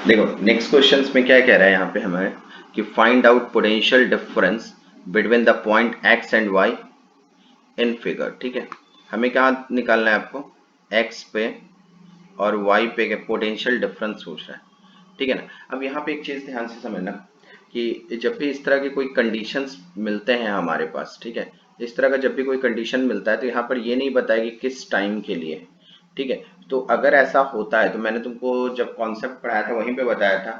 देखो next question में क्या कह रहा है यहाँ पे हमें कि find out potential difference between the point X and Y in figure. ठीक है, हमें कहाँ निकालना है आपको, एक्स पे और वाई पे पोटेंशियल डिफरेंस पूछ रहा है। ठीक है ना। अब यहाँ पे एक चीज ध्यान से समझना कि जब भी इस तरह के कोई कंडीशंस मिलते हैं हमारे पास, ठीक है, इस तरह का जब भी कोई कंडीशन मिलता है तो यहाँ पर ये नहीं बताया कि किस टाइम के लिए है। ठीक है, तो अगर ऐसा होता है तो मैंने तुमको जब कॉन्सेप्ट पढ़ाया था वहीं पे बताया था,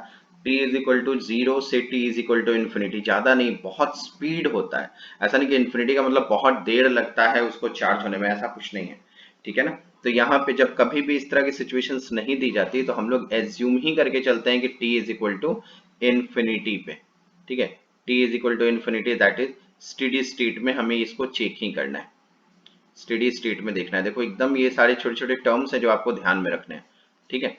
T is equal to zero से T is equal to infinity, ज्यादा नहीं, बहुत स्पीड होता है। ऐसा नहीं कि इन्फिनिटी का मतलब बहुत देर लगता है उसको चार्ज होने में, ऐसा कुछ नहीं है। ठीक है ना। तो यहाँ पे जब कभी भी इस तरह की सिचुएशंस नहीं दी जाती तो हम लोग एज्यूम ही करके चलते हैं कि T is equal to infinity पे। ठीक है, T is equal to infinity, that is steady state में हमें इसको चेक ही करना है, स्टेडी स्टेट में देखना है। देखो एकदम ये सारे छोटे छोटे टर्म्स हैं जो आपको ध्यान में रखने हैं। ठीक है,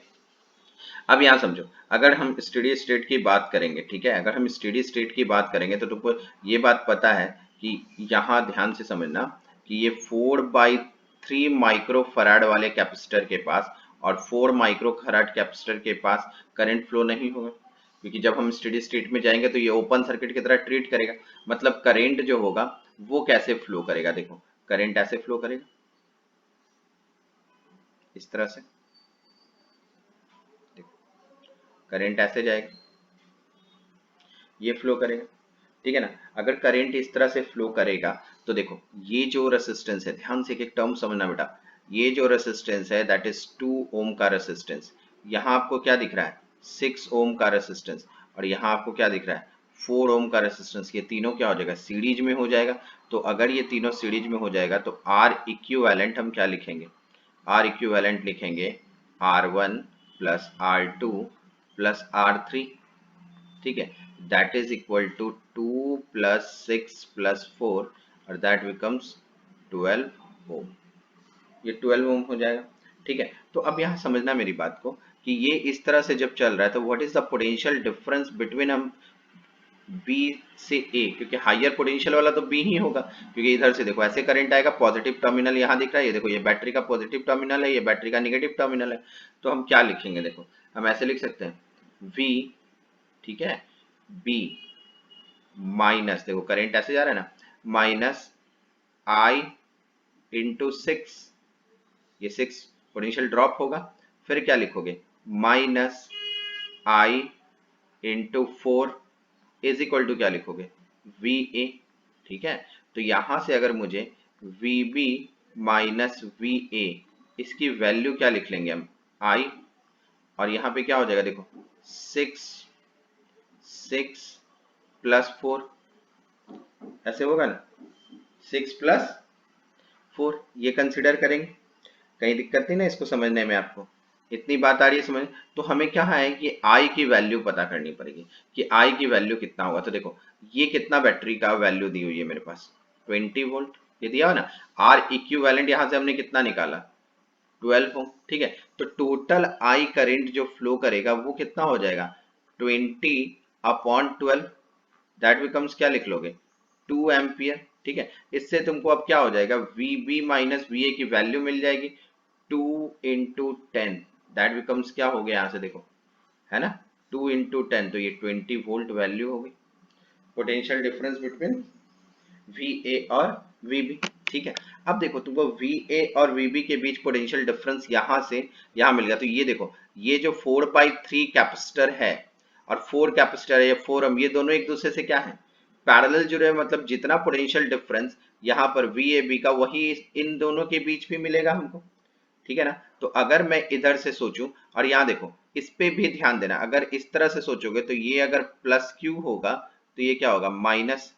अब यहाँ समझो, अगर हम स्टेडी स्टेट की बात करेंगे, ठीक है, अगर हम स्टेडी स्टेट की बात करेंगे तो तुमको ये बात पता है कि यहाँ ध्यान से समझना कि ये 4/3 माइक्रो फराड वाले कैपेसिटर के पास और 4 माइक्रो फराड कैपेसिटर के पास करंट फ्लो नहीं होगा, क्योंकि जब हम स्टेडी स्टेट में जाएंगे तो ये ओपन सर्किट की तरह ट्रीट करेगा। मतलब करंट जो होगा वो कैसे फ्लो करेगा, देखो करंट ऐसे फ्लो करेगा, इस तरह से, देखो करंट ऐसे जाएगा, ये फ्लो करेगा। ठीक है ना। अगर करंट इस तरह से फ्लो करेगा तो देखो ये जो रेसिस्टेंस है, ध्यान से एक टर्म समझना बेटा, ये जो रेसिस्टेंस है दैट इज 2 ओम का रेसिस्टेंस, यहाँ आपको क्या दिख रहा है 6 ओम का रेसिस्टेंस, और यहाँ आपको क्या दिख रहा है 4 ओम का रेसिस्टेंस। ये तीनों क्या हो जाएगा, सीरीज में हो जाएगा। तो अगर ये तीनों सीरीज में हो जाएगा तो आर इक्विवेलेंट हम क्या लिखेंगे, आर इक्विवेलेंट लिखेंगे R1 plus R2 plus R3। ठीक है, that is equal to 2 plus 6 plus 4, और दैट बिकम्स 12 ओम। ये 12 ओम हो जाएगा। ठीक है, तो अब यहाँ समझना मेरी बात को कि ये इस तरह से जब चल रहा है तो what is the potential difference between हम बी से ए, क्योंकि हायर पोटेंशियल वाला तो बी ही होगा, क्योंकि इधर से देखो ऐसे करंट आएगा, पॉजिटिव टर्मिनल यहाँ दिख रहा है, ये देखो ये बैटरी का पॉजिटिव टर्मिनल है, ये बैटरी का निगेटिव टर्मिनल है। तो हम क्या लिखेंगे, देखो हम ऐसे लिख सकते हैं वी, ठीक है, बी माइनस, देखो करंट ऐसे जा रहा है ना, माइनस आई इंटू 6, ये 6 पोटेंशियल ड्रॉप होगा, फिर क्या लिखोगे minus I into 4 is equal to क्या लिखोगे वी ए। ठीक है, तो यहां से अगर मुझे V B minus V A, इसकी वैल्यू क्या लिख लेंगे हम आई, और यहाँ पे क्या हो जाएगा देखो 6 प्लस 4, ऐसे होगा ना, 6 प्लस 4, ये कंसिडर करेंगे। कहीं दिक्कत नहीं ना इसको समझने में आपको, इतनी बात आ रही है समझ। तो हमें क्या है कि आई की वैल्यू पता करनी पड़ेगी कि आई की वैल्यू कितना होगा। तो देखो ये कितना बैटरी का वैल्यू दी हुई है मेरे पास 20 वोल्ट, ये दिया हो ना। आर इक्विवेलेंट यहां से हमने कितना निकाला 12 ओम। ठीक है, तो टोटल आई करंट जो फ्लो करेगा वो कितना हो जाएगा 20/12, दैट बिकम्स क्या लिख लोगे 2 एम्पियर। ठीक है, इससे तुमको अब क्या हो जाएगा V B minus V A की वैल्यू मिल जाएगी 2 इंटू 10, दैट बिकम्स क्या हो गया यहाँ से देखो, है ना 2 इंटू 10, तो ये 20 वोल्ट वैल्यू हो गई, potential difference between V A और वी बी। ठीक है, अब देखो तुमको वी ए और वी बी के बीच पोटेंशियल डिफरेंस यहाँ से यहाँ मिल गया। तो ये देखो ये जो 4/3 कैपेसिटर है और 4 कैपेसिटर है, ये 4 ओम, ये दोनों एक दूसरे से क्या है पैरेलल जुड़े हैं। मतलब जितना पोटेंशियल डिफरेंस यहाँ पर वी ए बी का, वही इन दोनों के बीच भी मिलेगा हमको। ठीक है ना। तो अगर मैं इधर से सोचूं, और यहाँ देखो इस पे भी ध्यान देना, अगर इस तरह से सोचोगे तो ये अगर प्लस क्यू होगा तो ये क्या होगा माइनस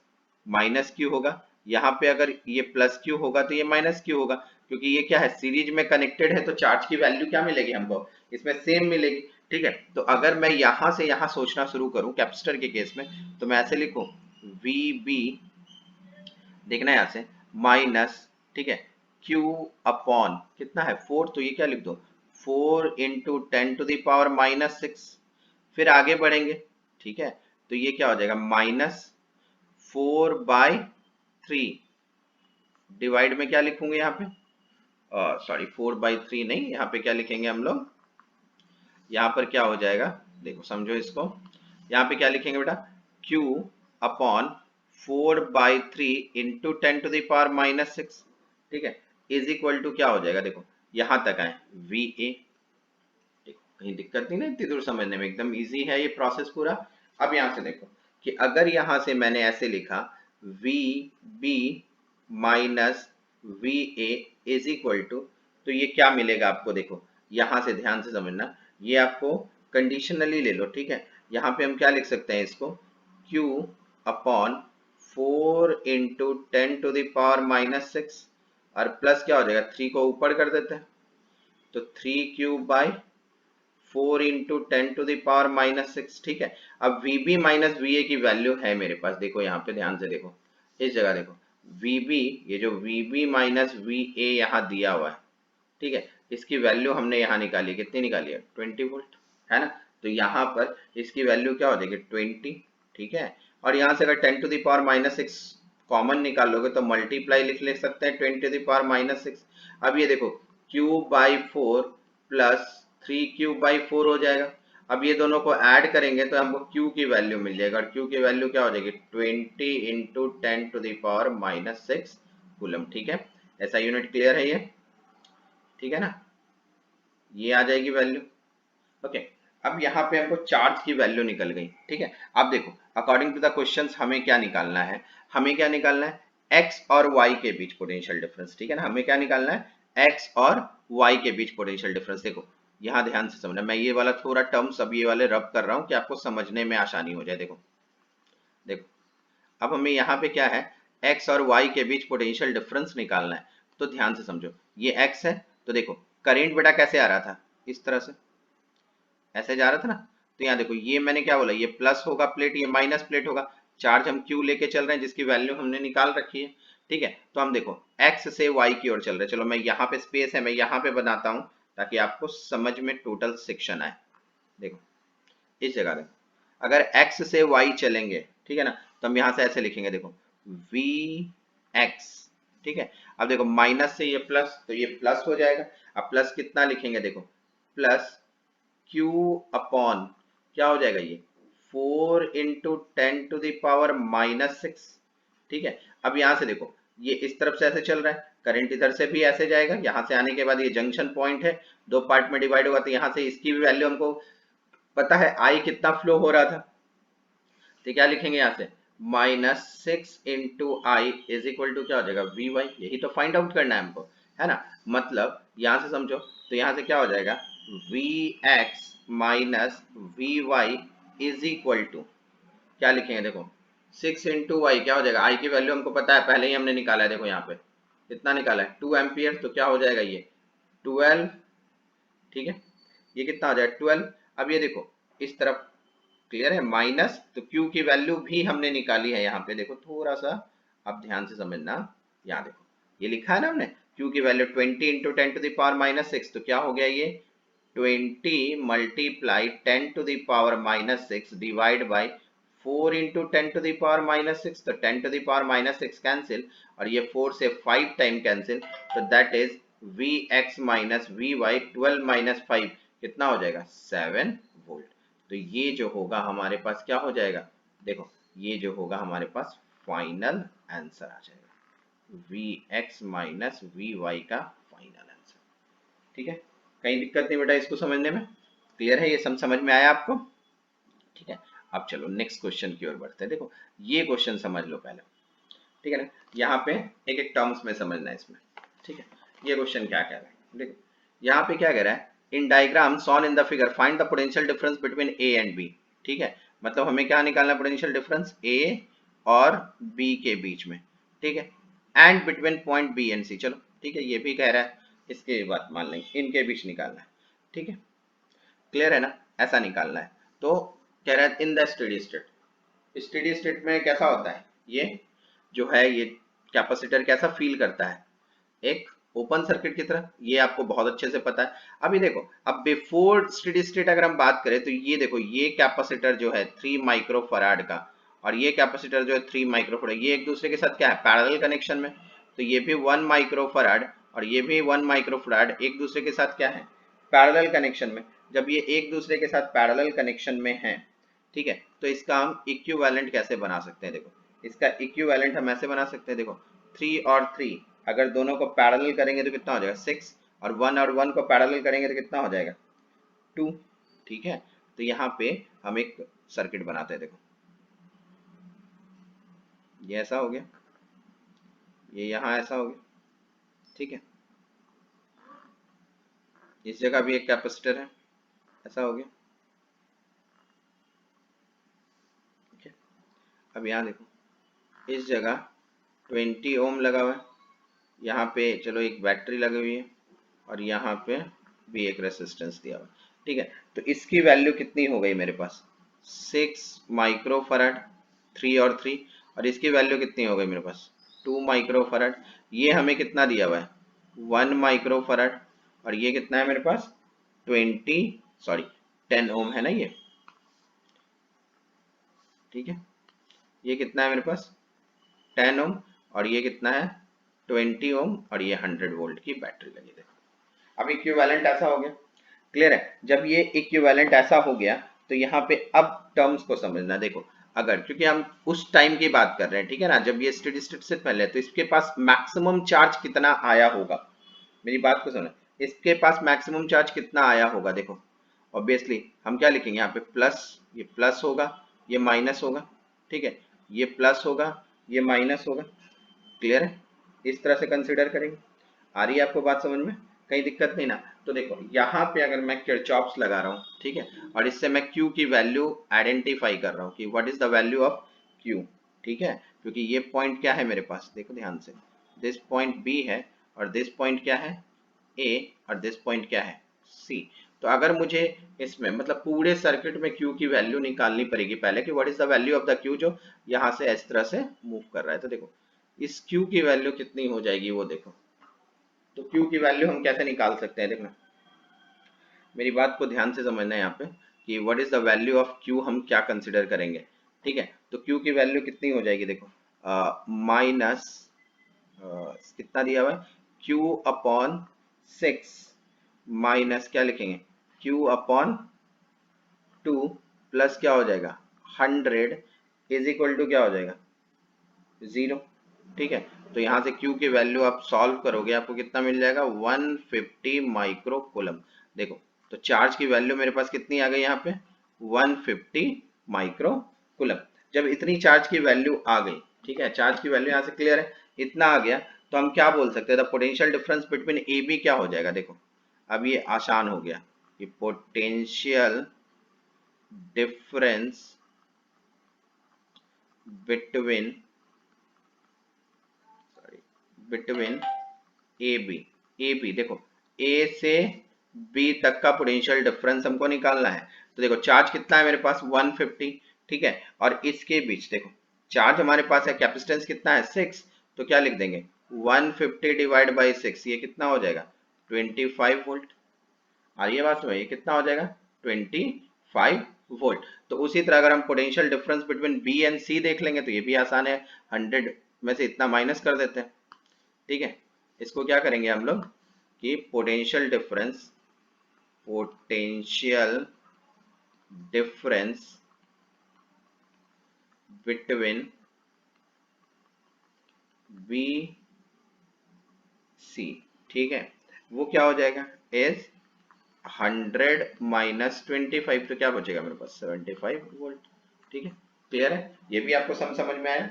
माइनस क्यू होगा। यहाँ पे अगर ये प्लस क्यू होगा तो ये माइनस क्यू होगा, क्योंकि ये क्या है सीरीज में कनेक्टेड है, तो चार्ज की वैल्यू क्या मिलेगी हमको इसमें सेम मिलेगी। ठीक है, तो अगर मैं यहाँ से यहाँ सोचना शुरू करूं कैपेसिटर के केस में, तो मैं ऐसे लिखूं वी बी, देखना है यहाँ से माइनस, ठीक है, Q अपॉन कितना है 4, तो ये क्या लिख दो 4 इंटू 10 टू द पावर -6। फिर आगे बढ़ेंगे, ठीक है, तो ये क्या हो जाएगा -4/3, डिवाइड में क्या लिखूंगे यहाँ पे, सॉरी 4/3 नहीं, यहाँ पे क्या लिखेंगे हम लोग, यहाँ पर क्या हो जाएगा देखो समझो इसको, यहाँ पे क्या लिखेंगे बेटा, Q अपॉन 4/3 इंटू 10⁻⁻6, ठीक है, इज इक्वल टू क्या हो जाएगा, देखो यहाँ तक आए VA, कहीं दिक्कत नहीं ना, इतनी दूर समझने में एकदम इजी है ये प्रोसेस पूरा। अब यहाँ से देखो कि अगर यहाँ से मैंने ऐसे लिखा VB minus VA is equal to, तो ये क्या मिलेगा आपको, देखो यहाँ से ध्यान से समझना, ये आपको कंडीशनली ले लो, ठीक है। यहाँ पे हम क्या लिख सकते हैं इसको, Q अपॉन 4 इंटू 10⁻⁻6 और प्लस क्या हो जाएगा, 3 को ऊपर कर देते हैं तो 3³/4 इंटू 10⁻⁻6, ठीक है। अब VB माइनस VA की वैल्यू है मेरे पास, देखो यहाँ पे ध्यान से देखो, इस जगह देखो VB, ये जो VB माइनस VA यहाँ दिया हुआ है, ठीक है, इसकी वैल्यू हमने यहाँ निकाली, कितनी निकाली है, 20 वोल्ट, है ना। तो यहाँ पर इसकी वैल्यू क्या हो जाएगी, 20, ठीक है। और यहाँ से अगर 10⁻⁻6 कॉमन निकाल लोगे तो मल्टीप्लाई ले सकते हैं 10⁻⁻6। अब ये देखो Q/4 प्लस 3Q/4 हो जाएगा। अब ये दोनों को ऐड करेंगे तो हमको Q की वैल्यू मिल जाएगा, और Q की वैल्यू क्या हो जाएगी, 20 इंटू 10⁻⁻6 कूलम, ठीक है। ऐसा यूनिट क्लियर है ये, ठीक है ना, ये आ जाएगी वैल्यू, ओके। अब यहाँ पे हमको चार्ज की वैल्यू निकल गई, ठीक है। अब देखो अकॉर्डिंग टू द क्वेश्चंस हमें क्या निकालना है, हमें क्या निकालना है, x और y के बीच पोटेंशियल डिफरेंस, ठीक है ना, हमें क्या निकालना है, x और y के बीच पोटेंशियल डिफरेंस। देखो यहाँ ध्यान से समझना, मैं ये वाला थोड़ा टर्म्स अब ये वाले रब कर रहा हूँ कि आपको समझने में आसानी हो जाए। देखो देखो अब हमें यहाँ पे क्या है, x और y के बीच पोटेंशियल डिफरेंस निकालना है, तो ध्यान से समझो, ये x है, तो देखो करेंट बेटा कैसे आ रहा था, इस तरह से ऐसे जा रहा था ना, तो यहाँ देखो ये मैंने क्या बोला, ये प्लस होगा प्लेट, ये माइनस प्लेट होगा, चार्ज हम Q लेके चल रहे हैं जिसकी वैल्यू हमने निकाल रखी है, ठीक है। तो हम देखो x से y की ओर चल रहे हैं, चलो मैं यहाँ पे स्पेस है मैं यहाँ पे बनाता हूँ ताकि आपको समझ में टोटल सेक्शन आए। देखो इस जगह देखो, अगर x से y चलेंगे, ठीक है ना, तो हम यहाँ से ऐसे लिखेंगे, देखो Vx, ठीक है। अब देखो माइनस से ये प्लस, तो ये प्लस हो जाएगा। अब प्लस कितना लिखेंगे, देखो प्लस Q अपॉन क्या हो जाएगा, ये 4 इंटू 10⁻⁻6, ठीक है। अब यहाँ से देखो ये इस तरफ से ऐसे चल रहा है, करंट इधर से भी ऐसे जाएगा, यहाँ से आने के बाद ये जंक्शन पॉइंट है, दो पार्ट में डिवाइड होगा, तो यहाँ से इसकी भी वैल्यू हमको पता है I कितना फ्लो हो रहा था, तो क्या लिखेंगे यहाँ से -6 into I is equal to क्या हो जाएगा Vy, यही तो फाइंड आउट करना है हमको, है ना। मतलब यहाँ से समझो, तो यहाँ से क्या हो जाएगा Vx minus Vy is equal to क्या लिखेंगे, देखो 6 इंटू वाई क्या हो जाएगा, आई की वैल्यू हमको पता है, पहले ही हमने निकाला है, देखो यहाँ पे कितना निकाला है 2 एम्पियर, तो क्या हो जाएगा ये 12, ठीक है, ये कितना हो जाएगा 12। अब ये देखो इस तरफ क्लियर है माइनस, तो Q की वैल्यू भी हमने निकाली है यहाँ पे, देखो थोड़ा सा आप ध्यान से समझना, यहाँ देखो ये लिखा है ना हमने Q की वैल्यू 20 इंटू 10⁻⁻6, तो क्या हो गया ये 20 मल्टीप्लाई 10⁻⁻6 डिवाइड बाई 4 इंटू 10⁻⁻6, तो 10⁻⁻6 कैंसिल, और ये 4 से 5 टाइम कैंसिल, तो that is Vx minus Vy 12 minus 5 कितना हो जाएगा 7 वोल्ट। तो ये जो होगा हमारे पास क्या हो जाएगा, देखो ये जो होगा हमारे पास फाइनल आंसर आ जाएगा, Vx माइनस Vy का फाइनल आंसर, ठीक है। कहीं दिक्कत नहीं बेटा इसको समझने में, क्लियर है, ये समझ में आया आपको, ठीक है। अब चलो नेक्स्ट क्वेश्चन की ओर बढ़ते हैं। देखो ये क्वेश्चन समझ लो पहले, ठीक है ना, यहाँ पे एक एक टर्म्स में समझना है इसमें, ठीक है। ये क्वेश्चन क्या कह रहा है, देखो यहाँ पे क्या कह रहा है, in diagram shown in the figure find the potential difference between A and B, ठीक है। मतलब हमें क्या निकालना है, पोटेंशियल डिफरेंस ए और बी के बीच में, ठीक है, and between point B and C, चलो ठीक है, ये भी कह रहा है, इसके बात मान लेंगे, इनके बीच निकालना है, ठीक है, क्लियर है ना, ऐसा निकालना है। तो कह रहा है in the steady state, steady state में कैसा होता है, ये जो है ये कैपेसिटर कैसा फील करता है, एक ओपन सर्किट की तरह, ये आपको बहुत अच्छे से पता है। अभी देखो अब बिफोर स्टेडी स्टेट अगर हम बात करें तो ये देखो ये कैपेसिटर जो है 3 माइक्रोफराड का, और ये कैपेसिटर जो है 3 माइक्रोफराड, ये एक दूसरे के साथ क्या है पैरेलल कनेक्शन में, तो ये भी 1 माइक्रोफराड और ये भी 1 माइक्रोफराड एक दूसरे के साथ क्या है पैरेलल कनेक्शन में। जब ये एक दूसरे के साथ पैरेलल कनेक्शन में है, ठीक है, तो इसका हम इक्विवेलेंट कैसे बना सकते हैं? देखो, इसका इक्विवेलेंट हम ऐसे बना सकते हैं, देखो 3 और 3 अगर दोनों को पैरेलल करेंगे तो कितना हो जाएगा 6, और 1 को पैरेलल करेंगे तो कितना हो जाएगा 2, ठीक है। तो यहाँ पे हम एक सर्किट बनाते हैं, देखो ये ऐसा हो गया, ये यहाँ ऐसा हो गया, ठीक है, इस जगह भी एक कैपेसिटर है, ऐसा हो गया, ठीक है। अब यहाँ देखो, इस जगह 20 ओम लगा हुआ है, यहाँ पे चलो एक बैटरी लगी हुई है, और यहाँ पे भी एक रेसिस्टेंस दिया हुआ है, ठीक है। तो इसकी वैल्यू कितनी हो गई मेरे पास 6 माइक्रोफैराड, 3 और 3, और इसकी वैल्यू कितनी हो गई मेरे पास 2 माइक्रोफैराड। ये हमें कितना दिया हुआ है 1 माइक्रोफैराड, और ये कितना है मेरे पास 10 ओम है ना ये, ठीक है। ये कितना है मेरे पास 10 ओम, और ये कितना है 20 ओम, और ये 100 वोल्ट की बैटरी लगी। देखो अब इक्विवेलेंट ऐसा हो गया, क्लियर है। जब ये इक्विवेलेंट ऐसा हो गया तो यहाँ पे अब टर्म्स को समझना, देखो अगर, क्योंकि हम उस टाइम की बात कर रहे हैं, ठीक है ना, जब ये स्टेडी स्टेट से पहले, तो इसके पास मैक्सिमम चार्ज कितना आया होगा, मेरी बात को सुनो, इसके पास मैक्सिमम चार्ज कितना आया होगा। देखो ऑब्वियसली हम क्या लिखेंगे यहाँ पे प्लस, ये प्लस होगा, ये माइनस होगा, ठीक है, ये प्लस होगा, ये माइनस होगा, क्लियर है। इस तरह से कंसिडर करेंगे। आ रही है आपको बात समझ में, कहीं दिक्कत नहीं ना? तो देखो यहाँ पे अगर मैं किरचॉफ्स लगा रहा हूँ, ठीक है, और इससे मैं Q की वैल्यू आइडेंटिफाई कर रहा हूँ कि what is the value of Q, ठीक है, क्योंकि ये पॉइंट क्या है मेरे पास, देखो ध्यान से, दिस पॉइंट B है, और दिस पॉइंट क्या है A, और दिस पॉइंट क्या है C। तो अगर मुझे इसमें मतलब पूरे सर्किट में Q की वैल्यू निकालनी पड़ेगी पहले कि what is the value of the Q जो यहाँ से इस तरह से मूव कर रहा है। तो देखो इस Q की वैल्यू कितनी हो जाएगी वो देखो, तो Q की वैल्यू हम कैसे निकाल सकते हैं, देखना मेरी बात को ध्यान से समझना है यहाँ पे कि what is the value of Q हम क्या कंसिडर करेंगे, ठीक है। तो Q की वैल्यू कितनी हो जाएगी, देखो माइनस कितना दिया हुआ है Q अपॉन 6 माइनस क्या लिखेंगे Q अपॉन 2 प्लस क्या हो जाएगा 100 इज इक्वल टू क्या हो जाएगा 0, ठीक है। तो यहाँ से Q की वैल्यू आप सॉल्व करोगे, आपको कितना मिल जाएगा 150 माइक्रो कूलम। देखो तो चार्ज की वैल्यू मेरे पास कितनी आ गई यहाँ पे 150 माइक्रो कूलम। जब इतनी चार्ज की वैल्यू आ गई, ठीक है, चार्ज की वैल्यू यहाँ से क्लियर है, इतना आ गया, तो हम क्या बोल सकते हैं, the potential difference between A B क्या हो जाएगा। देखो अब ये आसान हो गया, ये potential difference between between A B देखो ए से बी तक का पोटेंशियल डिफरेंस हमको निकालना है। तो देखो चार्ज कितना है मेरे पास 150, ठीक है, और इसके बीच देखो चार्ज हमारे पास है, कैपेसिटेंस कितना है 6, तो क्या लिख देंगे 150 डिवाइड बाई 6, ये कितना हो जाएगा 25 वोल्ट। आइए बात में, ये कितना हो जाएगा 25 वोल्ट। तो उसी तरह अगर हम potential difference between B and C देख लेंगे तो ये भी आसान है, 100 में से इतना माइनस कर देते हैं, ठीक है। इसको क्या करेंगे हम लोग कि potential difference between B C, ठीक है, वो क्या हो जाएगा इज 100 माइनस 25, तो क्या बचेगा मेरे पास 75 वोल्ट, ठीक है। क्लियर है, ये भी आपको समझ में आया,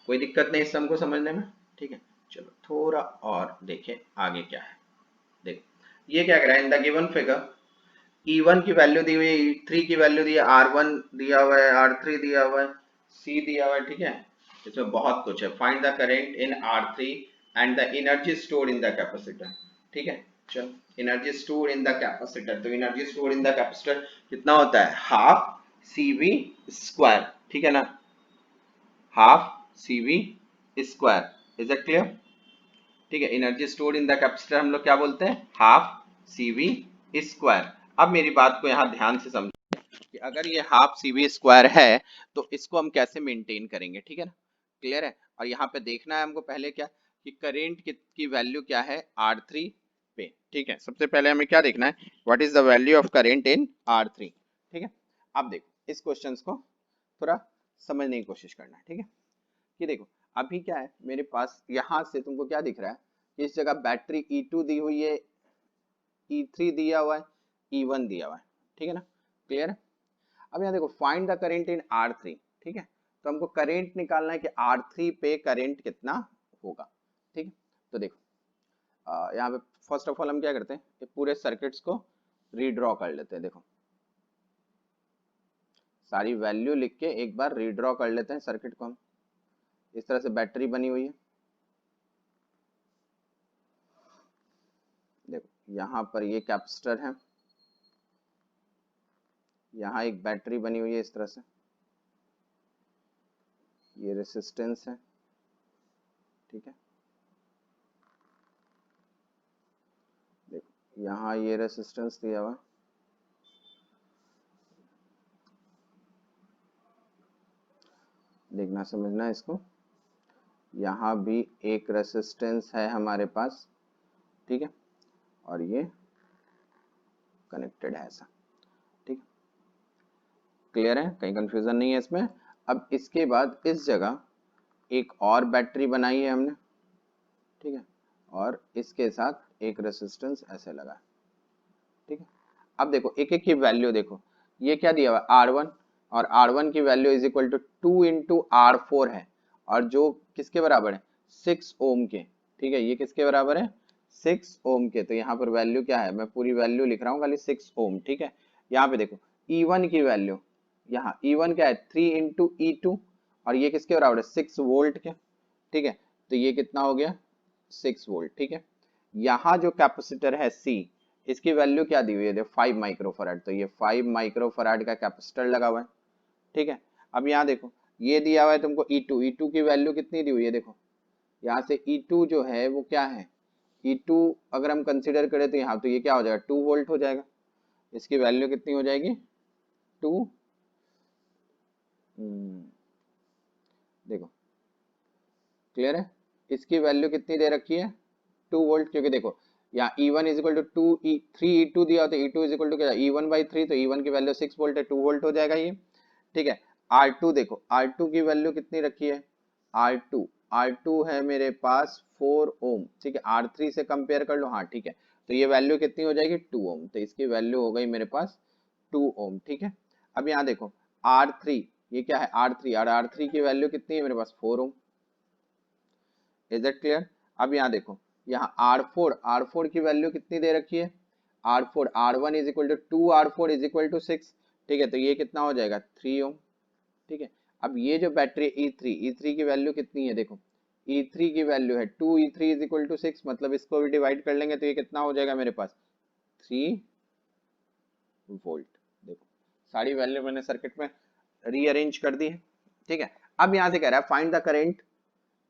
कोई दिक्कत नहीं इस सम को समझने में, ठीक है। चलो थोड़ा और देखें आगे क्या है। देखो ये क्या कह रहा है, in the given figure E1 की वैल्यू दी हुई है, E3 की वैल्यू दी है, R1 दिया हुआ है, R3 दिया हुआ है, C दिया हुआ है, ठीक है। इसमें बहुत कुछ है, find the current in R3 and the energy stored in the capacitor, ठीक है। चलो energy stored in the capacitor, तो energy stored in the capacitor कितना होता है हाफ CV स्क्वायर, ठीक है ना, half CV square, is it clear, ठीक है। Energy stored in the capacitor हम लोग क्या बोलते हैं हाफ CV स्क्वायर। अब मेरी बात को यहाँ ध्यान से समझो कि अगर ये हाफ CV स्क्वायर है तो इसको हम कैसे मेंटेन करेंगे, ठीक है ना, क्लियर है। और यहाँ पे देखना है हमको पहले क्या कि करेंट की वैल्यू क्या है R3 पे। ठीक है, सबसे पहले हमें क्या देखना है, what is the value of current in R3। ठीक है, अब देखो इस क्वेश्चंस को थोड़ा समझने की कोशिश करना है। ठीक है, कि देखो अभी क्या है मेरे पास, यहां से तुमको क्या दिख रहा है कि इस जगह बैटरी E2 दी हुई है, E3 दिया हुआ है, E1 दिया हुआ है। ठीक है ना, क्लियर है। अब यहाँ देखो find the current in R3। ठीक है, तो हमको करेंट निकालना है कि R3 पे करेंट कितना होगा। ठीक है, तो देखो यहाँ पे फर्स्ट ऑफ ऑल हम क्या करते हैं, ये पूरे सर्किट्स को रीड्रॉ कर लेते हैं। देखो सारी वैल्यू लिख के एक बार रीड्रॉ कर लेते हैं सर्किट को हम। इस तरह से बैटरी बनी हुई है, देखो यहाँ पर ये कैपेसिटर है, यहाँ एक बैटरी बनी हुई है इस तरह से, ये रेसिस्टेंस है। ठीक है, देखो यहाँ ये रेसिस्टेंस दिया हुआ है, देखना समझना इसको, यहाँ भी एक रेसिस्टेंस है हमारे पास। ठीक है, और ये कनेक्टेड है ऐसा। ठीक है, क्लियर है, कहीं कंफ्यूजन नहीं है इसमें। अब इसके बाद इस जगह एक और बैटरी बनाई है हमने। ठीक है, और इसके साथ एक रेसिस्टेंस ऐसे लगा है। ठीक है, अब देखो एक एक की वैल्यू देखो, ये क्या दिया हुआ है R1, और R1 की value is equal to 2 × R4 है, और जो किसके बराबर है 6 ओम के। ठीक है, ये किसके बराबर है 6 ओम के, तो यहाँ पर वैल्यू क्या है, मैं पूरी वैल्यू लिख रहा हूँ खाली 6 ओम। ठीक है, यहाँ पे देखो E1 की वैल्यू, यहाँ E1 क्या है 3 × E2, और ये किसके बराबर है 6 वोल्ट के। ठीक है, तो ये कितना हो गया 6 वोल्ट। ठीक है, यहाँ जो कैपेसिटर है C, इसकी वैल्यू क्या दी हुई है 5 माइक्रोफराड, तो ये 5 माइक्रोफराड का कैपेसिटर लगा हुआ है। ठीक है, अब यहाँ देखो ये दिया हुआ है तुमको E2, E2 की वैल्यू कितनी दी हुई है, देखो यहाँ से E2 जो है वो क्या है, E2 अगर हम कंसिडर करें तो यहाँ तो ये क्या हो जाएगा 2 वोल्ट हो जाएगा, इसकी वैल्यू कितनी हो जाएगी 2। देखो क्लियर है, इसकी वैल्यू कितनी दे रखी है 2 वोल्ट, क्योंकि देखो यहाँ E1 is equal to 3 E2 दिया होता है, E2 इज इक्वल टू क्या E1/3, तो E1 की वैल्यू 6 वोल्ट है, 2 वोल्ट हो जाएगा ये। ठीक है, R2 देखो, R2 की वैल्यू कितनी रखी है, R2 R2 है मेरे पास 4 ओम। ठीक है, R3 से कंपेयर कर लो, हाँ ठीक है, तो ये वैल्यू कितनी हो जाएगी 2 ओम, तो इसकी वैल्यू हो गई मेरे पास 2 ओम। ठीक है, अब यहाँ देखो R3, ये क्या है R3, और R3 की वैल्यू कितनी है मेरे पास 4 ओम। Is that clear. अब यहाँ देखो, यहाँ R4 की वैल्यू कितनी दे रखी है, R1 is equal to 2 R4 is equal to 6। ठीक है, तो ये कितना हो जाएगा 3 ओम। ठीक है, अब ये जो बैटरी E3 की वैल्यू कितनी है, देखो E3 की वैल्यू है 2 E3 इज इक्वल टू 6, मतलब इसको भी डिवाइड कर लेंगे तो ये कितना हो जाएगा मेरे पास 3 वोल्ट। देखो सारी वैल्यू मैंने सर्किट में रीअरेंज कर दी है। ठीक है, अब यहाँ से कह रहा है find the current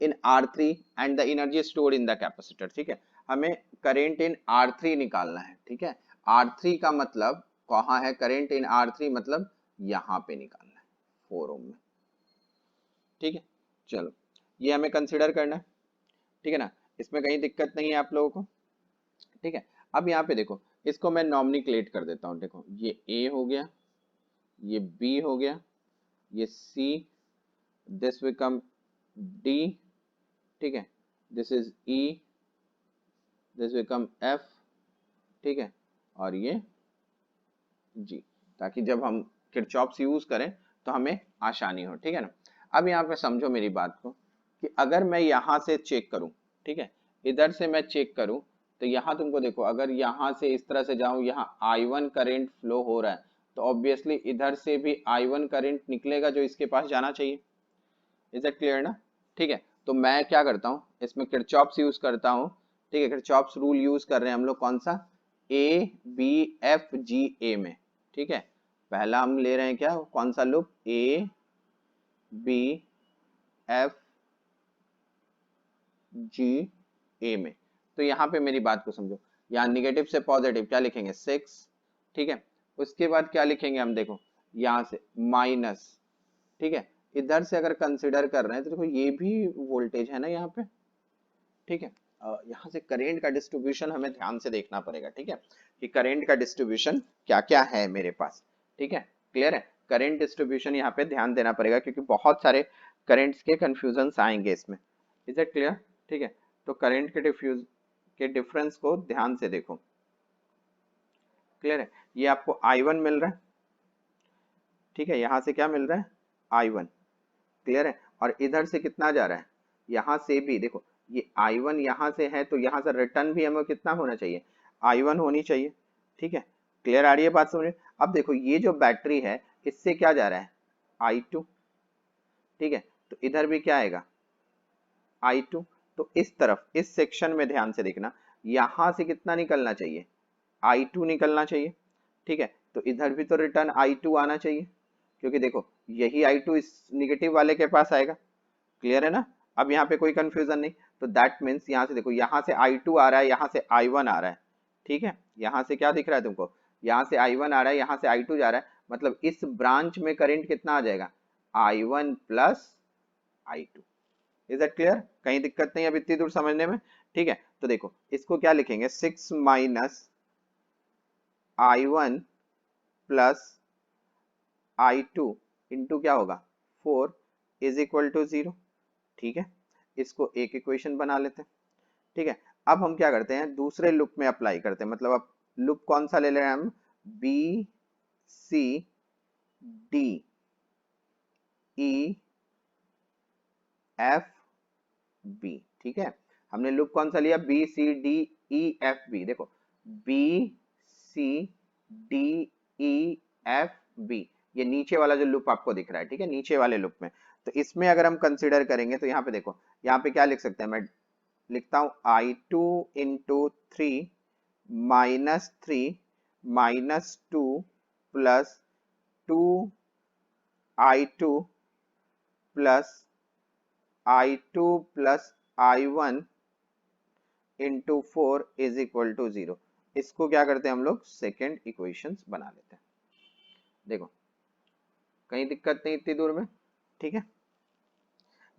in R3 and the energy store in the capacitor. ठीक है, हमें करेंट इन R3 निकालना है। ठीक है, R3 का मतलब कहाँ है, करेंट इन R3 मतलब यहाँ पे निकालना है 4 ओम में। ठीक है, चलो ये हमें कंसिडर करना है। ठीक है ना, इसमें कहीं दिक्कत नहीं है आप लोगों को। ठीक है, अब यहाँ पे देखो इसको मैं नॉमिनिक्लेट कर देता हूँ। देखो ये A हो गया, ये B हो गया, ये C, दिस बिकम D। ठीक है, this is E, this become F। ठीक है, और ये G, ताकि जब हम किरचॉप्स यूज करें तो हमें आसानी हो। ठीक है ना, अब यहाँ पे समझो मेरी बात को, कि अगर मैं यहाँ से चेक करूँ, ठीक है इधर से मैं चेक करूँ, तो यहाँ तुमको देखो अगर यहाँ से इस तरह से जाऊँ, यहाँ I1 करंट फ्लो हो रहा है, तो ऑब्वियसली इधर से भी I1 करंट निकलेगा जो इसके पास जाना चाहिए। इज दैट क्लियर ना। ठीक है, तो मैं क्या करता हूँ इसमें किरचॉप्स यूज करता हूँ। ठीक है, किरचॉप्स रूल यूज कर रहे हैं हम लोग, कौन सा ABFGA में। ठीक है, पहला हम ले रहे हैं क्या, कौन सा लूप ABFGA में। तो यहाँ पे मेरी बात को समझो, यहाँ निगेटिव से पॉजिटिव क्या लिखेंगे 6। ठीक है, उसके बाद क्या लिखेंगे हम, देखो यहाँ से माइनस। ठीक है, इधर से अगर कंसिडर कर रहे हैं तो देखो ये भी वोल्टेज है ना यहाँ पे। ठीक है, यहाँ से करेंट का डिस्ट्रीब्यूशन हमें ध्यान से देखना पड़ेगा, ठीक है, कि करेंट का डिस्ट्रीब्यूशन क्या क्या है मेरे पास, ठीक है, क्लियर है। करेंट डिस्ट्रीब्यूशन यहाँ पे ध्यान देना पड़ेगा क्योंकि बहुत सारे करेंट्स के कंफ्यूजन आएंगे इसमें, इज इट क्लियर, ठीक है। तो करेंट के डिफरेंस को ध्यान से देखो, क्लियर है। ये आपको I1 मिल रहा है, ठीक है, यहाँ से क्या मिल रहा है I1, क्लियर है। और इधर से कितना जा रहा है, यहाँ से भी देखो, ये I1 यहाँ से है तो यहाँ से रिटर्न भी हमें कितना होना चाहिए, I1 होनी चाहिए, ठीक है, क्लियर आ रही है बात समझ। अब देखो ये जो बैटरी है इससे क्या जा रहा है I2, ठीक है, तो इधर भी क्या आएगा I2। तो इस तरफ इस सेक्शन में ध्यान से देखना, यहाँ से कितना निकलना चाहिए I2 निकलना चाहिए, ठीक है। तो इधर भी तो रिटर्न I2 आना चाहिए क्योंकि देखो यही I2 इस निगेटिव वाले के पास आएगा, क्लियर है ना। अब यहाँ पे कोई कंफ्यूजन नहीं, तो दैट मीन्स यहाँ से देखो, यहाँ से I2 आ रहा है, यहाँ से I1 आ रहा है, ठीक है। यहाँ से क्या दिख रहा है तुमको, यहाँ से I1 आ रहा है, यहाँ से I2 जा रहा है, मतलब इस ब्रांच में करंट कितना आ जाएगा I1 plus I2। Is that clear, कहीं दिक्कत नहीं अब इतनी दूर समझने में, ठीक है। तो देखो इसको क्या लिखेंगे, 6 minus I1 plus I2 into क्या होगा 4 इज इक्वल टू 0, ठीक है। इसको एक इक्वेशन बना लेते हैं, ठीक है। अब हम क्या करते हैं, दूसरे लूप में अप्लाई करते हैं, मतलब अब लूप कौन सा ले रहे हैं हम, B C D E F B, ठीक है। हमने लूप कौन सा लिया, B C D E F B. देखो B C D E F B, ये नीचे वाला जो लूप आपको दिख रहा है, ठीक है, नीचे वाले लूप में। तो इसमें अगर हम कंसिडर करेंगे तो यहाँ पे देखो, यहाँ पे क्या लिख सकते हैं, मैं लिखता हूँ I2 into 3 minus 3 minus 2 plus 2I2 plus I2 plus I1 into 4 is equal to 0। इसको क्या करते हैं हम लोग, सेकेंड इक्वेशन बना लेते हैं। देखो कहीं दिक्कत नहीं इतनी दूर में, ठीक है,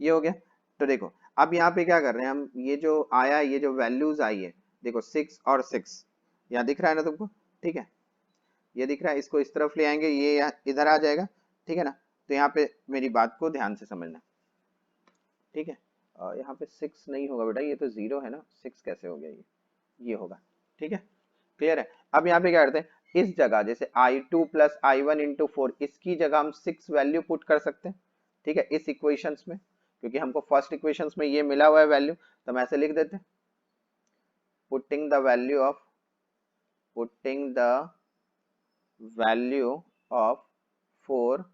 ये हो गया। तो देखो अब यहाँ पे क्या कर रहे हैं हम, ये जो आया, ये जो वैल्यूज आई है, देखो 6 और 6 यहाँ दिख रहा है ना तुमको, ठीक है, ये दिख रहा है, इसको इस तरफ ले आएंगे, ये इधर आ जाएगा, ठीक है ना। तो यहाँ पे मेरी बात को ध्यान से समझना, ठीक है। यहाँ पे 6 नहीं होगा बेटा, ये तो 0 है ना, 6 कैसे हो गया, ये होगा, ठीक है, क्लियर है। अब यहाँ पे क्या करते हैं, इस जगह जैसे I2 प्लस I1 इंटू 4, इसकी जगह हम 6 वैल्यू पुट कर सकते हैं, ठीक है, इस इक्वेशंस में, क्योंकि हमको फर्स्ट इक्वेशंस में ये मिला हुआ है वैल्यू, तो हम ऐसे लिख देते हैं, putting the value of 4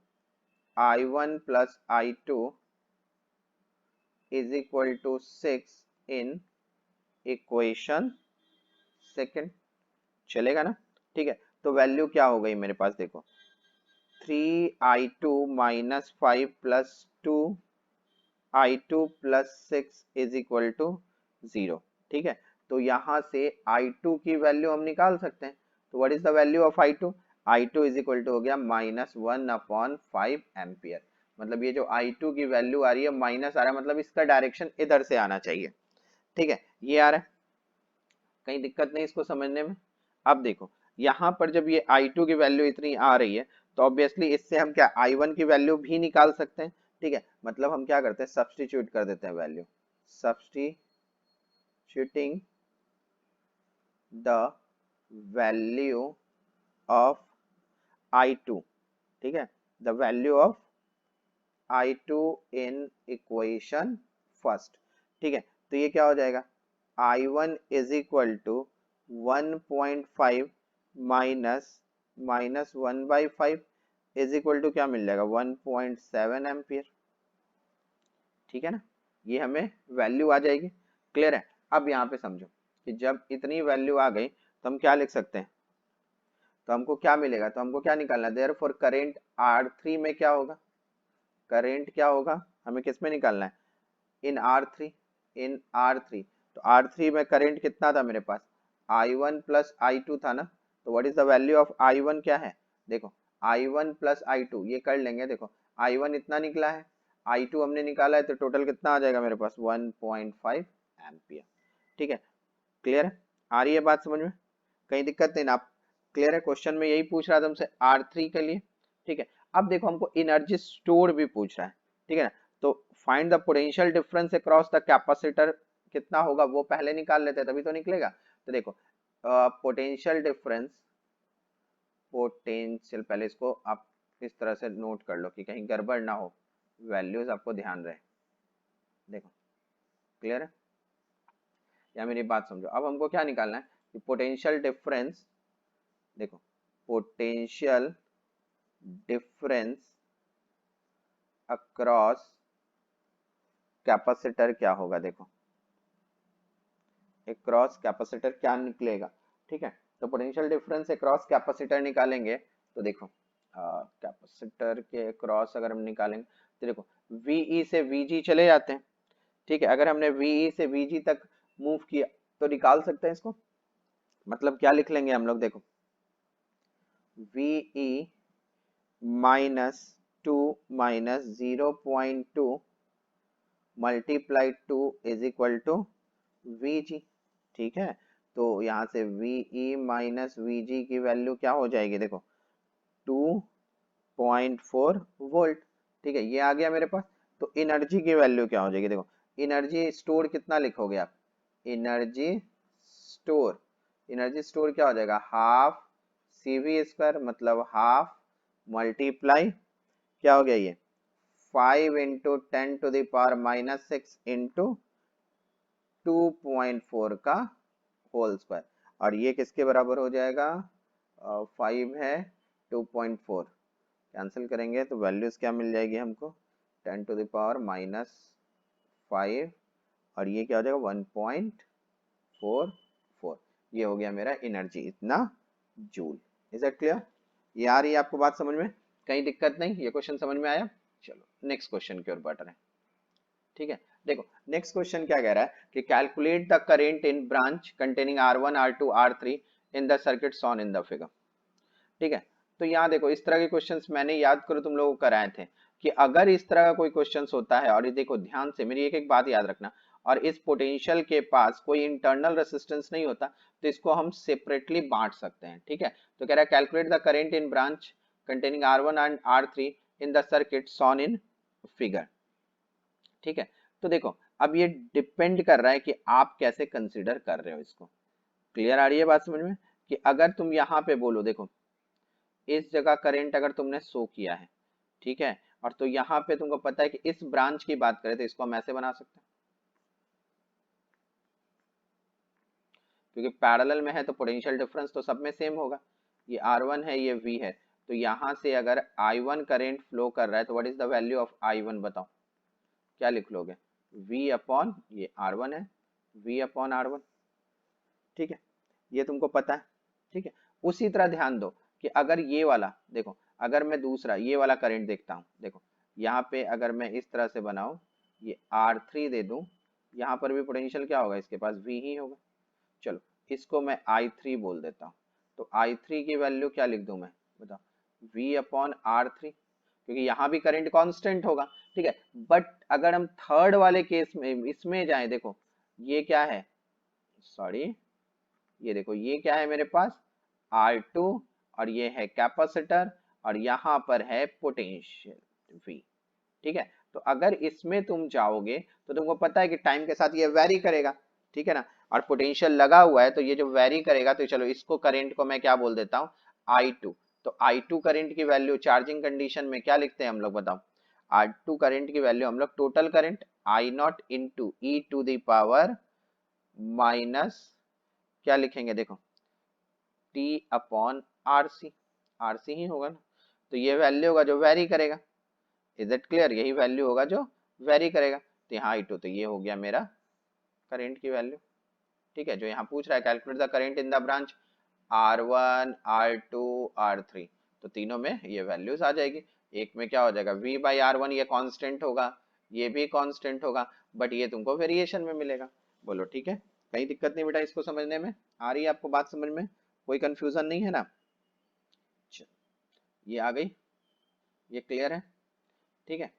I1 plus I2 is equal to 6 in equation second, चलेगा ना, ठीक है। तो वैल्यू क्या हो गई मेरे पास, देखो 3I2 minus 5 plus 2I2 plus 6 is equal to 0, ठीक है। तो यहाँ से I2 की वैल्यू हम निकाल सकते हैं, तो what is the value of I2, I2 is equal to हो गया -1/5 एम्पियर। मतलब ये जो I2 की वैल्यू आ रही है माइनस आ रहा है, मतलब इसका डायरेक्शन इधर से आना चाहिए, ठीक है, ये आ रहा है, कहीं दिक्कत नहीं इसको समझने में। अब देखो यहाँ पर जब ये I2 की वैल्यू इतनी आ रही है, तो ऑब्वियसली इससे हम क्या I1 की वैल्यू भी निकाल सकते हैं, ठीक है। मतलब हम क्या करते हैं, सब्स्टिट्यूट कर देते हैं value, substituting the value of I2, ठीक है, the value of I2 in equation first, ठीक है। तो ये क्या हो जाएगा, I1 is equal to 1.5 minus minus 1/5 is equal to क्या मिल जाएगा 1.7 एम्पियर, ठीक है ना, ये हमें वैल्यू आ जाएगी, क्लियर है। अब यहाँ पे समझो कि जब इतनी वैल्यू आ गई तो हम क्या लिख सकते हैं, तो हमको क्या मिलेगा, तो हमको क्या निकालना है, देयरफॉर करंट R3 में क्या होगा, करंट क्या होगा, हमें किस में निकालना है, इन R3, इन R3। तो R3 में करंट कितना था मेरे पास, I1 प्लस I2 था ना। तो what is the value of I1 क्या है, देखो I1 प्लस I2 ये कर लेंगे, देखो I1 इतना निकला है, I2 हमने निकाला है, तो टोटल कितना आ जाएगा मेरे पास 1.5 एम्पियर, ठीक है, क्लियर है, आ रही है बात समझ में, कहीं दिक्कत नहीं ना? आप क्लियर है, क्वेश्चन में यही पूछ रहा था हमसे R3 के लिए। ठीक है, अब देखो हमको एनर्जी स्टोर भी पूछ रहा है। ठीक है ना, तो find the potential difference across the capacitor, कितना होगा वो पहले निकाल लेते हैं तभी तो निकलेगा। तो देखो पोटेंशियल डिफरेंस, पोटेंशियल, पहले इसको आप इस तरह से नोट कर लो कि कहीं गड़बड़ ना हो, वैल्यूज आपको ध्यान रहे। देखो क्लियर है, या मेरी बात समझो। अब हमको क्या निकालना है कि पोटेंशियल डिफरेंस, देखो पोटेंशियल डिफरेंस अक्रॉस कैपेसिटर क्या होगा। देखो अक्रॉस कैपेसिटर क्या निकलेगा। ठीक है, तो पोटेंशियल डिफरेंस अक्रॉस कैपेसिटर निकालेंगे तो देखो कैपेसिटर के अक्रॉस अगर हम निकालेंगे तो देखो VE से VG चले जाते हैं। ठीक है, अगर हमने VE से VG तक मूव किया तो निकाल सकते हैं इसको। मतलब क्या लिख लेंगे हम लोग, देखो VE minus 2 minus 0.2 multiply 2 is equal to VG। ठीक है, तो यहाँ से VE माइनस VG की वैल्यू क्या हो जाएगी, देखो 2.4 वोल्ट। ठीक है, ये आ गया मेरे पास। तो एनर्जी की वैल्यू क्या हो जाएगी, देखो एनर्जी स्टोर कितना लिखोगे आप, एनर्जी स्टोर, एनर्जी स्टोर क्या हो जाएगा, हाफ CV² मतलब हाफ मल्टीप्लाई क्या हो गया ये 5 इंटू 10⁻⁻6 इंटू 2.4 का होल स्क्वायर। और ये किसके बराबर हो जाएगा, 5 है 2.4 कैंसिल करेंगे तो वैल्यूज क्या मिल जाएगी हमको, 10⁻⁻5 और ये क्या हो जाएगा 1.44। ये हो गया मेरा एनर्जी, इतना जूल। इज इट क्लियर, ये आ रही है आपको बात समझ में, कहीं दिक्कत नहीं, ये क्वेश्चन समझ में आया। चलो नेक्स्ट क्वेश्चन की ओर बढ़ रहे हैं। ठीक है, देखो नेक्स्ट क्वेश्चन क्या कह रहा है कि calculate the current in branch containing R1 R2 R3 in the circuit shown in the figure. ठीक है, तो यहाँ देखो इस तरह के क्वेश्चंस मैंने याद करो तुम लोगों को कराए थे कि अगर इस तरह का कोई क्वेश्चंस होता है, और ये देखो ध्यान से मेरी एक एक बात याद रखना, और इस पोटेंशियल के पास कोई इंटरनल रेसिस्टेंस नहीं होता तो इसको हम सेपरेटली बांट सकते हैं। ठीक है, तो कह रहा है calculate the current in branch containing R1 and R3 in the circuit shown in figure. ठीक है, तो देखो अब ये डिपेंड कर रहा है कि आप कैसे कंसिडर कर रहे हो इसको। क्लियर आ रही है बात समझ में, कि अगर तुम यहाँ पे बोलो, देखो इस जगह करंट अगर तुमने शो किया है, ठीक है, और तो यहाँ पे तुमको पता है कि इस ब्रांच की बात करें तो इसको हम ऐसे बना सकते हैं, क्योंकि पैरेलल में है तो पोटेंशियल डिफरेंस तो सब में सेम होगा। ये R1 है, ये V है, तो यहाँ से अगर I1 करंट फ्लो कर रहा है तो what is the value of I1 बताओ, क्या लिख लोगे, V अपॉन ये R1 है, V अपॉन R1। ठीक है, ये तुमको पता है। ठीक है, उसी तरह ध्यान दो कि अगर ये वाला देखो, अगर मैं दूसरा ये वाला करंट देखता हूँ, देखो यहाँ पे अगर मैं इस तरह से बनाऊं, ये R3 दे दूं, यहाँ पर भी पोटेंशियल क्या होगा, इसके पास V ही होगा। चलो इसको मैं I3 बोल देता हूँ, तो I3 की वैल्यू क्या लिख दूं मैं, बताओ V अपॉन R3, क्योंकि यहाँ भी करंट कांस्टेंट होगा। ठीक है, बट अगर हम थर्ड वाले केस में इसमें जाएं, देखो ये क्या है, सॉरी ये देखो ये क्या है मेरे पास R2, और ये है कैपेसिटर, और यहाँ पर है पोटेंशियल V। ठीक है, तो अगर इसमें तुम जाओगे तो तुमको पता है कि टाइम के साथ ये वेरी करेगा। ठीक है ना, और पोटेंशियल लगा हुआ है तो ये जो वेरी करेगा, तो चलो इसको करंट को मैं क्या बोल देता हूँ I2। तो I2 करंट की वैल्यू चार्जिंग कंडीशन में क्या लिखते हैं हम लोग, बताओ R2 करंट की वैल्यू हम लोग total current I0 into e to the power minus क्या लिखेंगे, देखो T अपॉन RC, RC ही होगा ना, तो ये वैल्यू होगा जो वेरी करेगा। इज इट क्लियर, यही वैल्यू होगा जो वेरी करेगा। तो यहाँ I2, तो ये हो गया मेरा करंट की वैल्यू। ठीक है, जो यहाँ पूछ रहा है calculate the current in the branch R1 R2 R3, तो तीनों में ये वैल्यूज आ जाएगी। एक में क्या हो जाएगा V बाई R1, ये कांस्टेंट होगा, ये भी कांस्टेंट होगा, बट ये तुमको वेरिएशन में मिलेगा। बोलो ठीक है, कहीं दिक्कत नहीं बेटा, इसको समझने में आ रही है आपको बात समझ में, कोई कंफ्यूजन नहीं है ना। ये आ गई, ये क्लियर है। ठीक है,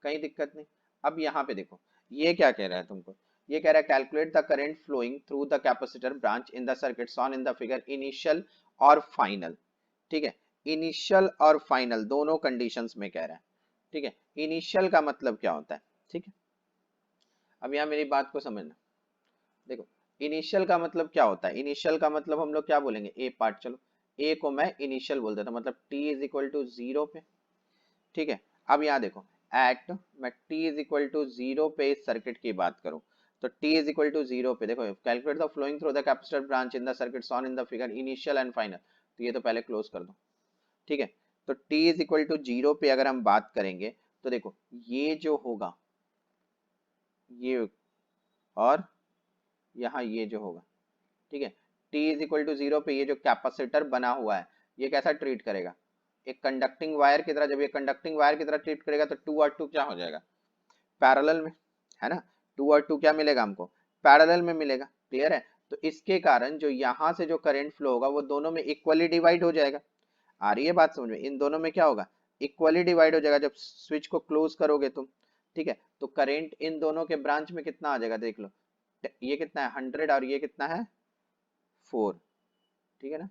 कहीं दिक्कत नहीं। अब यहाँ पे देखो ये क्या कह रहा है तुमको, ये कह रहा है calculate the current flowing through the capacitor branch in the circuit shown in the figure initial और फाइनल। ठीक है, इनिशियल और फाइनल दोनों कंडीशंस में कह रहा है। ठीक है, इनिशियल का मतलब क्या होता है? ठीक है, अब यहाँ मेरी बात को समझना। देखो, इनिशियल का मतलब क्या होता है? इनिशियल का मतलब हम लोग क्या बोलेंगे? ए पार्ट, चलो ए को मैं इनिशियल बोल देता हूँ, मतलब t is equal to zero पे। ठीक है, अब यहाँ देखो, एट मैं t is equal to zero पे इस सर्किट की बात करूं, तो t is equal to zero पे देखो, calculate the flowing through the capacitor branch in the circuit shown in the figure initial and final. तो ये तो पहले क्लोज कर दो। ठीक है, तो t is equal to zero पे अगर हम बात करेंगे तो देखो ये जो होगा, ये और यहाँ ये जो होगा। ठीक है, T is equal to zero पे ये जो कैपेसिटर बना हुआ है ये कैसा ट्रीट करेगा? एक कंडक्टिंग वायर की तरह। जब ये कंडक्टिंग वायर की तरह ट्रीट करेगा तो टू और टू क्या हो जाएगा? पैरेलल में, है ना? टू और टू क्या मिलेगा हमको? पैरेलल में मिलेगा। क्लियर है? तो इसके कारण जो यहाँ से जो करंट फ्लो होगा वो दोनों में इक्वली डिवाइड हो जाएगा। आ रही है बात समझ में? इन दोनों में क्या होगा? इक्वली डिवाइड हो जाएगा जब स्विच को क्लोज करोगे तुम। ठीक है, तो करंट इन दोनों के ब्रांच में कितना आ जाएगा देख लो। ये कितना है? 100 और ये कितना है? 4। ठीक है ना?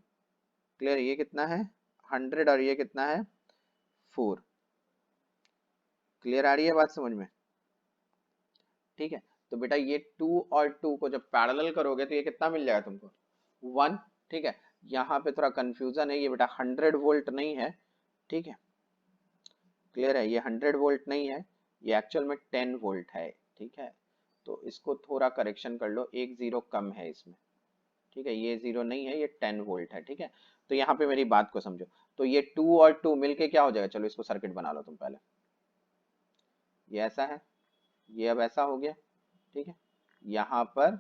क्लियर? ये कितना है? 100 और ये कितना है? 4। क्लियर आ रही है बात समझ में? ठीक है, तो बेटा ये 2 और 2 को जब पैरेलल करोगे तो ये कितना मिल जाएगा तुमको? 1। ठीक है, यहाँ पे थोड़ा कंफ्यूजन है, ये बेटा 100 वोल्ट नहीं है। ठीक है, क्लियर है? ये 100 वोल्ट नहीं है, ये एक्चुअल में 10 वोल्ट है। ठीक है, तो इसको थोड़ा करेक्शन कर लो, एक जीरो कम है इसमें। ठीक है, ये जीरो नहीं है, ये 10 वोल्ट है। ठीक है, तो यहाँ पे मेरी बात को समझो, तो ये 2 और 2 मिलके क्या हो जाएगा? चलो इसको सर्किट बना लो तुम पहले। ये ऐसा है, ये अब ऐसा हो गया। ठीक है, यहाँ पर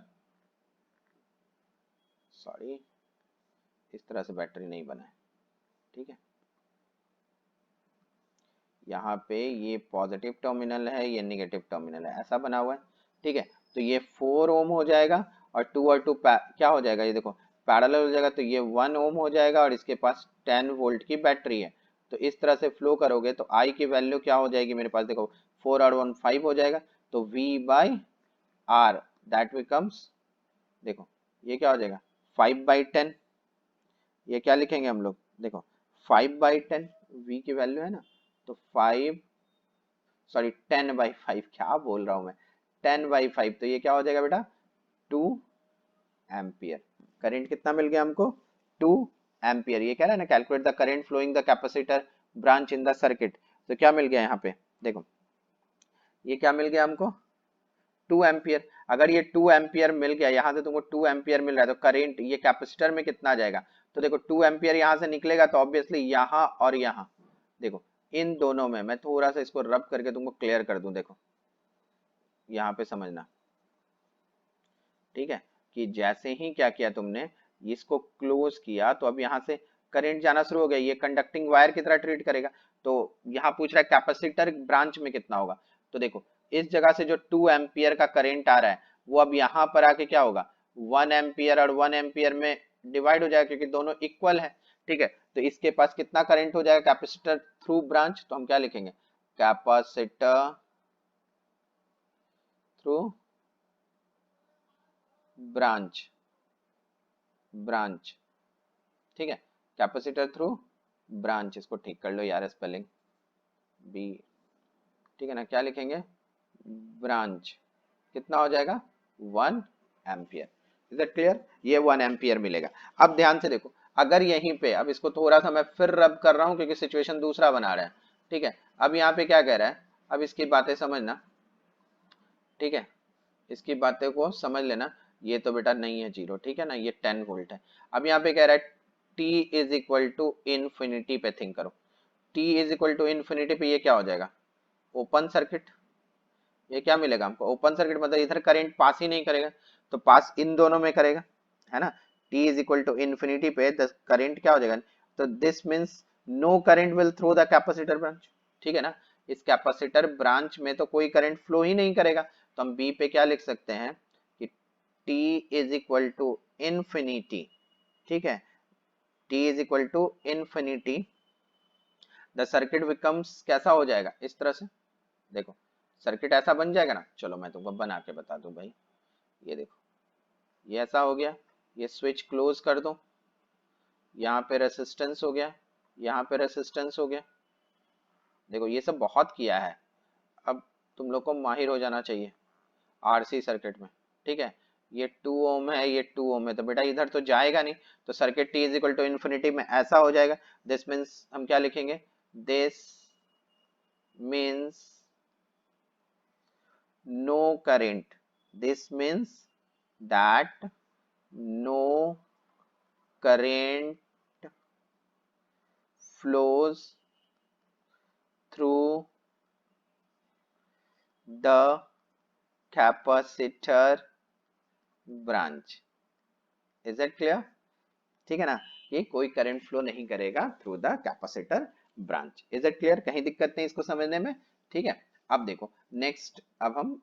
सॉरी इस तरह से बैटरी नहीं बना है। ठीक है, यहाँ पे ये पॉजिटिव टर्मिनल है, ये नेगेटिव टर्मिनल है, ऐसा बना हुआ है। ठीक है, तो ये 4 ओम हो जाएगा और 2 और 2 क्या हो जाएगा? ये देखो पैरेलल हो जाएगा, तो ये 1 ओम हो जाएगा और इसके पास 10 वोल्ट की बैटरी है। तो इस तरह से फ्लो करोगे तो आई की वैल्यू क्या हो जाएगी मेरे पास? देखो 4 और 1 5 हो जाएगा, तो V by R that becomes, देखो ये क्या हो जाएगा? 5/10। ये क्या लिखेंगे हम लोग? देखो 5/10 V की वैल्यू है ना, तो 5 सॉरी 10/5, क्या बोल रहा हूं मैं? 10/5, तो ये क्या हो जाएगा बेटा? 2 एम्पियर। करंट कितना मिल गया हमको? 2 एम्पियर। ये कह रहा है ना calculate the current flowing the capacitor branch in the circuit, तो क्या मिल गया यहाँ पे? देखो ये क्या मिल गया हमको? 2 एम्पियर। अगर ये 2 एम्पियर मिल गया, यहाँ से तुमको 2 एम्पियर मिल रहा है, तो करंट ये कैपेसिटर में कितना जाएगा? तो देखो 2 एम्पियर यहाँ से निकलेगा तो ऑब्वियसली यहाँ और यहाँ, देखो इन दोनों में मैं थोड़ा सा इसको रब करके तुमको क्लियर कर दूं। देखो यहाँ पे समझना। ठीक है, कि जैसे ही क्या किया तुमने, इसको क्लोज किया तो अब यहाँ से करंट जाना शुरू हो गया, ये कंडक्टिंग वायर की तरह ट्रीट करेगा। तो यहाँ पूछ रहा है कैपेसिटर ब्रांच में कितना होगा, तो देखो इस जगह से जो 2 एम्पियर का करंट आ रहा है वो अब यहाँ पर आके क्या होगा? 1 एम्पियर और 1 एम्पियर में डिवाइड हो जाएगा क्योंकि दोनों इक्वल है। ठीक है, तो इसके पास कितना करंट हो जाएगा कैपेसिटर थ्रू ब्रांच? तो हम क्या लिखेंगे? Capacitor through branch, branch. ठीक है, कैपेसिटर थ्रू ब्रांच, इसको ठीक कर लो यार स्पेलिंग बी। ठीक है ना, क्या लिखेंगे? ब्रांच। कितना हो जाएगा? 1 एम्पियर। Is it clear? ये 1 एम्पियर मिलेगा। अब ध्यान से देखो, अगर यहीं पे, अब इसको थोड़ा सा मैं फिर रब कर रहा हूं क्योंकि सिचुएशन दूसरा बना रहा है। ठीक है, अब यहाँ पे क्या कह रहा है, अब इसकी बातें समझना। ठीक है, इसकी बातें को समझ लेना। ये तो बेटा नहीं है जीरो, ठीक है ना, ये 10 वोल्ट है। अब यहाँ पे कह रहा है t is equal to infinity पे थिंक करो। t is equal to infinity पे ये क्या हो जाएगा? Open circuit. ये क्या मिलेगा हमको? ओपन सर्किट, मतलब इधर करंट पास ही नहीं करेगा, तो पास इन दोनों में करेगा, है ना? t is equal to infinity पे करंट क्या हो जाएगा? तो this means no current will through the capacitor branch. ठीक है ना, इस कैपेसिटर ब्रांच में तो कोई करंट फ्लो ही नहीं करेगा। तो हम बी पे क्या लिख सकते हैं कि t is equal to infinity. ठीक है, t is equal to infinity, the circuit becomes कैसा हो जाएगा? इस तरह से देखो सर्किट ऐसा बन जाएगा ना। चलो मैं तुमको बना के बता दूं भाई। ये देखो, ये ऐसा हो गया, ये स्विच क्लोज कर दो, यहाँ पे रेसिस्टेंस हो गया, यहाँ पे रेसिस्टेंस हो गया। देखो ये सब बहुत किया है, अब तुम लोग को माहिर हो जाना चाहिए आरसी सर्किट में, ठीक है। ये 2 ओम है, ये 2 ओम है, तो बेटा इधर तो जाएगा नहीं, तो circuit t is equal to infinity में ऐसा हो जाएगा। दिस मीन्स हम क्या लिखेंगे, this means no current, this means that no current flows through the capacitor branch. Is it clear? ठीक है ना, ये कोई करंट फ्लो नहीं करेगा through the capacitor branch. Is it clear? कहीं दिक्कत नहीं इसको समझने में, ठीक है। अब देखो नेक्स्ट, अब हम